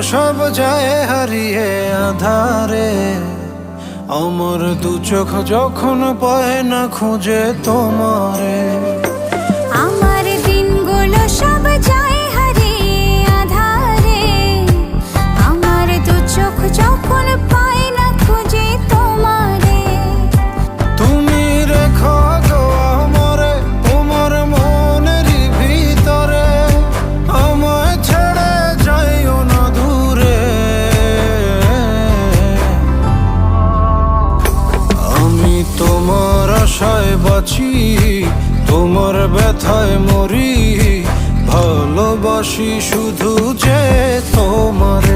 সব যায় হারিয়ে আধারে, আমার দু চোখ যখন পায় না খুঁজে তোমারে। আমার দিনগুলো সব যায় হারিয়ে আধারে, আমার দু চোখ যখন পায় না খুঁজে তোমারে। তুমি রেখো গো আমারে তোমার মনেরই ভিতরে, আমায় ছেড়ে যাইও না দূরে। আমি তোমার আশায় বাঁচি, তোমার ব্যথায় মরি, ভালোবাসি শুধু যে তোমার।